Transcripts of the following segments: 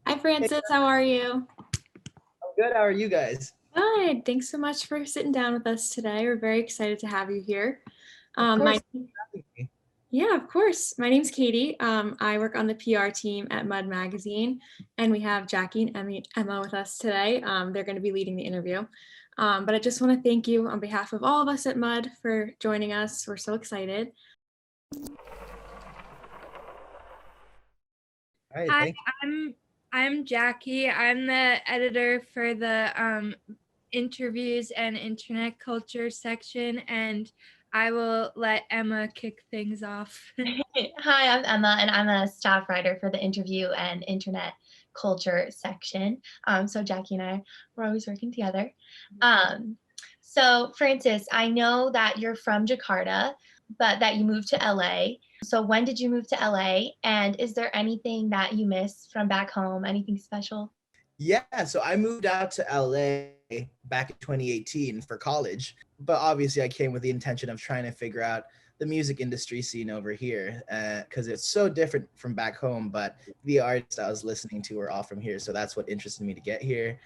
Hi, Hey, Francis. How are you? I'm good. How are you guys? Good. Thanks so much for sitting down with us today. We're very excited to have you here. Of Um, my course. Having me. yeah, of course. My name's Katie. I work on the PR team at Mud Magazine, and we have Jackie and Emma with us today. They're going to be leading the interview. But I just want to thank you on behalf of all of us at Mud for joining us. We're so excited. All right. Hi, Thank I'm Jackie. I'm the editor for the interviews and internet culture section, and I will let Emma kick things off. Hi, I'm Emma, and I'm a staff writer for the interview and internet culture section. So Jackie and I, we're always working together. So Francis, I know that you're from Jakarta, but that you moved to LA. So when did you move to LA? And is there anything that you miss from back home? Anything special? Yeah, so I moved out to LA back in 2018 for college, but obviously I came with the intention of trying to figure out the music industry scene over here because it's so different from back home, but the artists I was listening to were all from here, so that's what interested me to get here.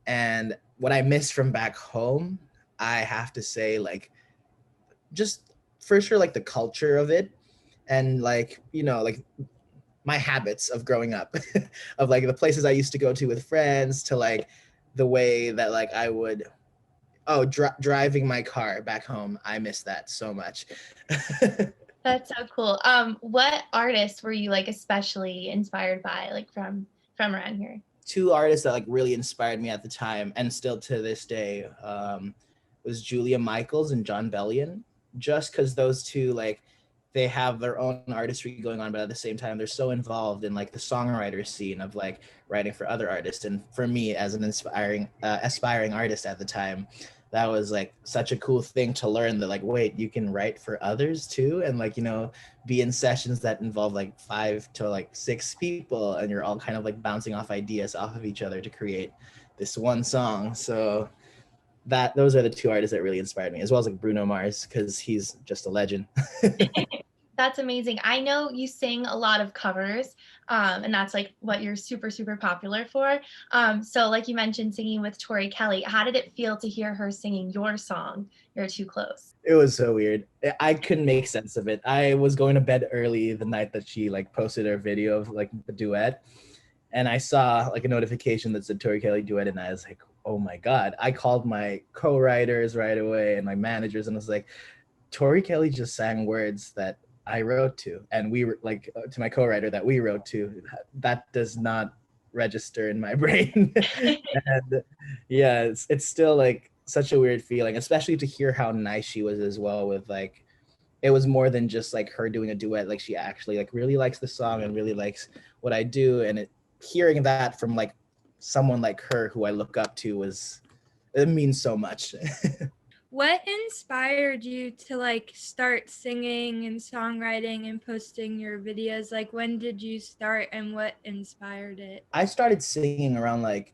And what I miss from back home, I have to say, like, just for sure, like the culture of it and like my habits of growing up of like the places I used to go to with friends to like the way that like I would driving my car back home. I miss that so much. That's so cool. What artists were you like especially inspired by, like from around here? Two artists that like really inspired me at the time and still to this day was Julia Michaels and John Bellion, just because those two like they have their own artistry going on, but at the same time they're so involved in like the songwriter scene of like writing for other artists. And for me as an aspiring artist at the time, that was like such a cool thing to learn that like wait, you can write for others too, and like be in sessions that involve like 5 to 6 people and you're all kind of like bouncing off ideas off of each other to create this one song. So that those are the two artists that really inspired me, as well as like Bruno Mars because he's just a legend. That's amazing. I know you sing a lot of covers, and that's like what you're super, super popular for. So like you mentioned singing with Tori Kelly, how did it feel to hear her singing your song, You're Too Close? It was so weird. I couldn't make sense of it. I was going to bed early the night that she like posted her video of like the duet, and I saw like a notification that said Tori Kelly duet, and I was like, oh my god. I called my co-writers right away and my managers, and I was like, Tori Kelly just sang words that I wrote to, and we were like to my co-writer that we wrote to. That does not register in my brain. And yeah, it's still like such a weird feeling, especially to hear how nice she was as well with like it was more than just like her doing a duet. Like she actually like really likes the song and really likes what I do. And hearing that from like someone like her who I look up to it means so much. What inspired you to like start singing and songwriting and posting your videos? Like when did you start and what inspired it? I started singing around like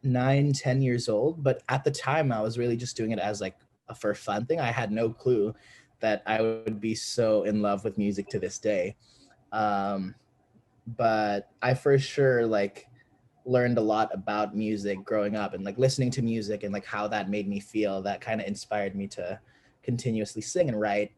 9, 10 years old, but at the time I was really just doing it as like a for fun thing. I had no clue that I would be so in love with music to this day. Um, but I for sure like learned a lot about music growing up and like listening to music and like how that made me feel. That kind of inspired me to continuously sing and write.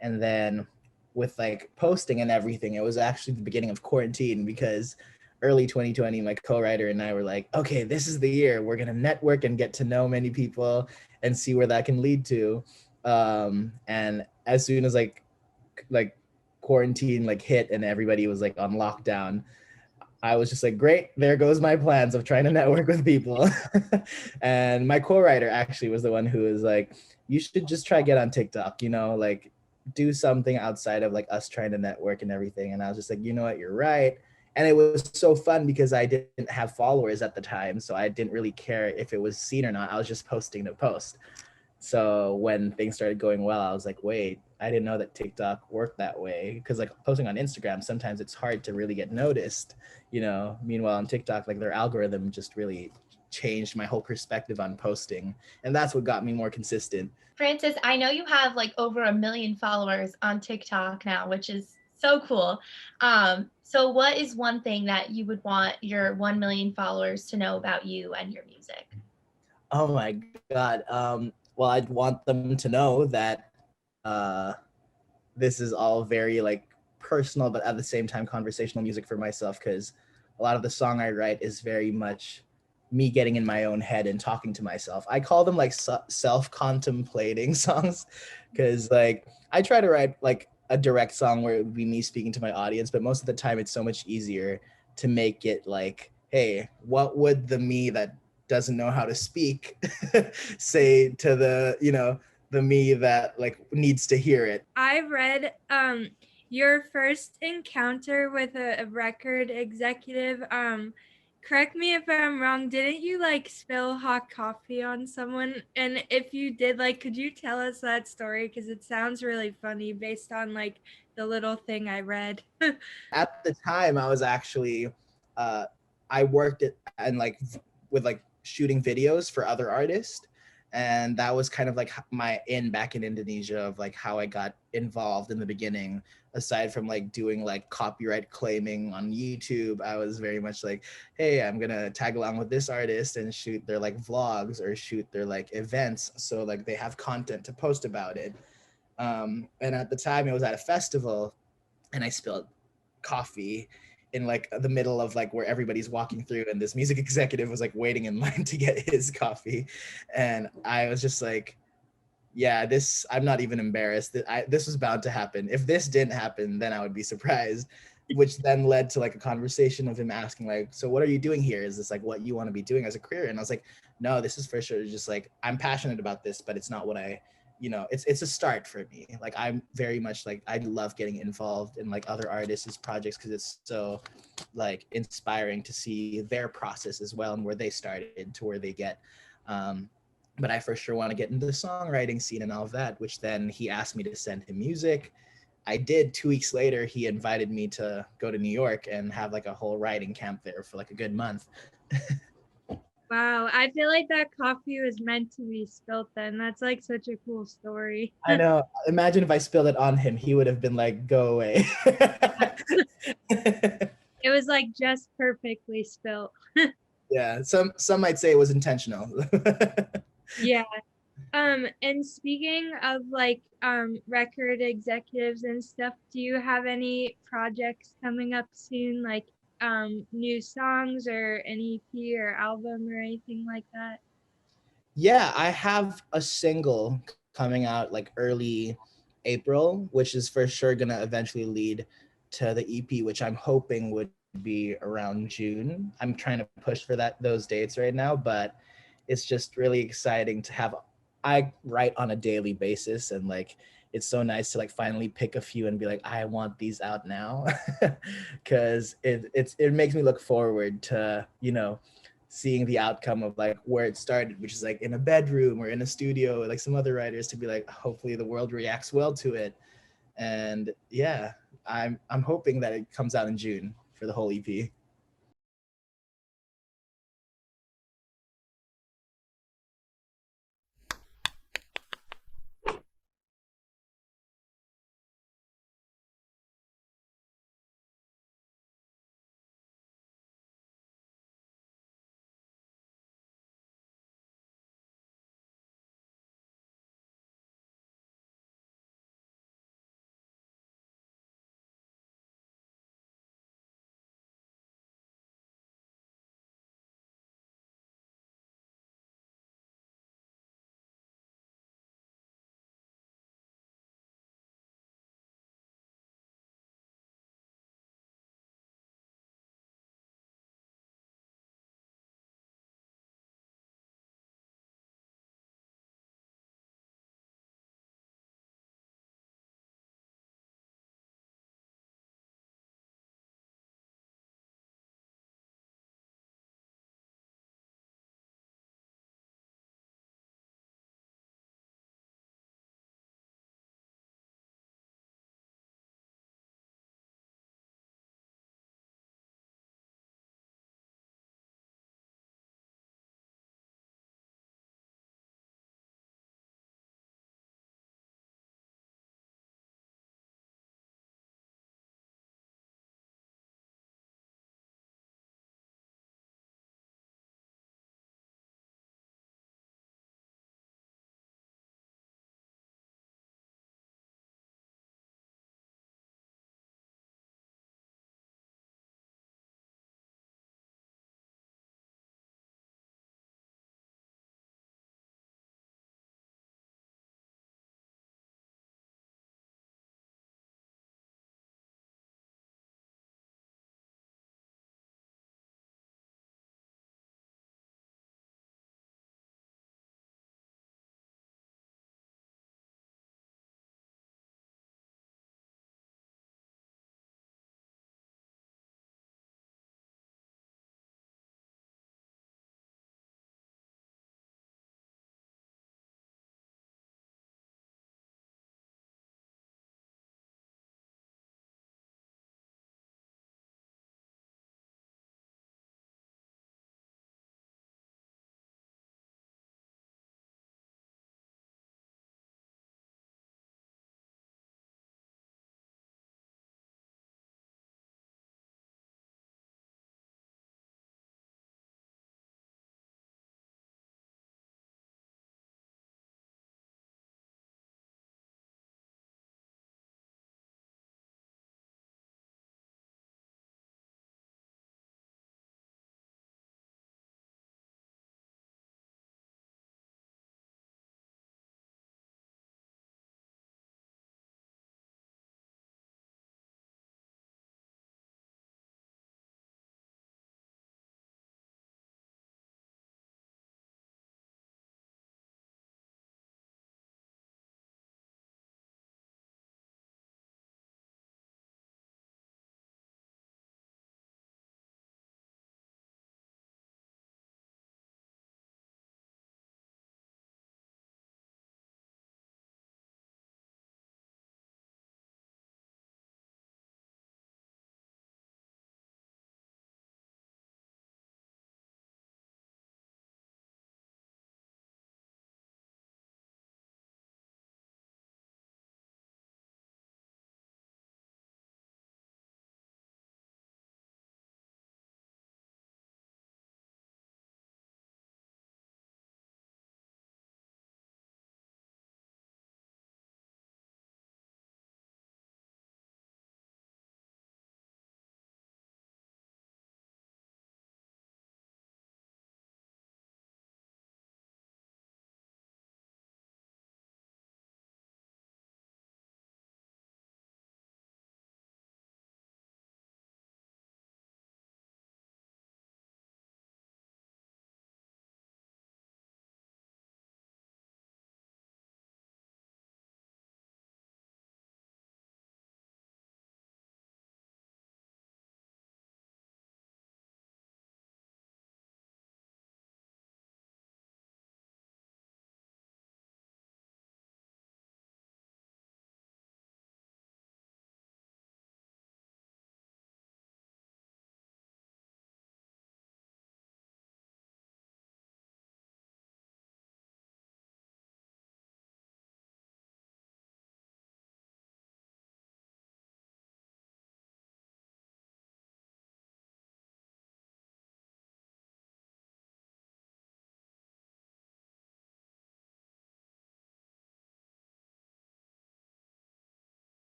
And then with like posting and everything, it was actually the beginning of quarantine because early 2020 my co-writer and I were like, okay, this is the year we're going to network and get to know many people and see where that can lead to. And as soon as like quarantine like hit and everybody was like on lockdown, I was just like, great, there goes my plans of trying to network with people. And my co-writer actually was the one who was like, you should just try get on TikTok, like do something outside of like us trying to network and everything. And I was just like, you know what, you're right. And it was so fun because I didn't have followers at the time. So I didn't really care if it was seen or not. I was just posting to post. So when things started going well, I was like, wait, I didn't know that TikTok worked that way. Because like posting on Instagram, sometimes it's hard to really get noticed, Meanwhile, on TikTok, like their algorithm just really changed my whole perspective on posting. And that's what got me more consistent. Francis, I know you have like over 1 million followers on TikTok now, which is So cool. So what is one thing that you would want your 1 million followers to know about you and your music? Oh my God. Well, I'd want them to know that uh, this is all very like personal, but at the same time conversational music for myself, because a lot of the song I write is very much me getting in my own head and talking to myself. I call them like self-contemplating songs, because like I try to write like a direct song where it would be me speaking to my audience, but most of the time it's so much easier to make it like, hey, what would the me that doesn't know how to speak say to the, you know, the me that like needs to hear it. I read your first encounter with a record executive. Correct me if I'm wrong. Didn't you like spill hot coffee on someone? And if you did, like, could you tell us that story? Because it sounds really funny based on like the little thing I read. At the time I was actually I worked at and like with like shooting videos for other artists, and that was kind of like my in back in Indonesia of like how I got involved in the beginning. Aside from like doing like copyright claiming on YouTube, I was very much like, hey, I'm gonna tag along with this artist and shoot their like vlogs or shoot their like events, so like they have content to post about it. And at the time it was at a festival, and I spilled coffee in like the middle of like where everybody's walking through, and this music executive was like waiting in line to get his coffee, and I was just like, yeah, this, I'm not even embarrassed that this was bound to happen. If this didn't happen, then I would be surprised, which then led to like a conversation of him asking like, so what are you doing here? Is this like what you want to be doing as a career? And I was like, no, this is for sure just like, I'm passionate about this, but it's not what I, you know, it's a start for me. Like I'm very much like, I love getting involved in like other artists' projects because it's so like inspiring to see their process as well and where they started to where they get. But I for sure want to get into the songwriting scene and all of that, which then he asked me to send him music. I did. 2 weeks later, he invited me to go to New York and have like a whole writing camp there for like a good month. Wow, I feel like that coffee was meant to be spilled then. That's like such a cool story. I know. Imagine if I spilled it on him, he would have been like, go away. It was like just perfectly spilled. Yeah, some might say it was intentional. Yeah. And speaking of like record executives and stuff, do you have any projects coming up soon, like new songs or an EP or album or anything like that? Yeah, I have a single coming out like early April, which is for sure gonna eventually lead to the EP, which I'm hoping would be around June. I'm trying to push for those dates right now, but it's just really exciting to have. I write on a daily basis, and like it's so nice to like finally pick a few and be like, I want these out now, because it makes me look forward to, you know, seeing the outcome of like where it started, which is like in a bedroom or in a studio, like some other writers, to be like, hopefully the world reacts well to it. And yeah, I'm hoping that it comes out in June for the whole EP.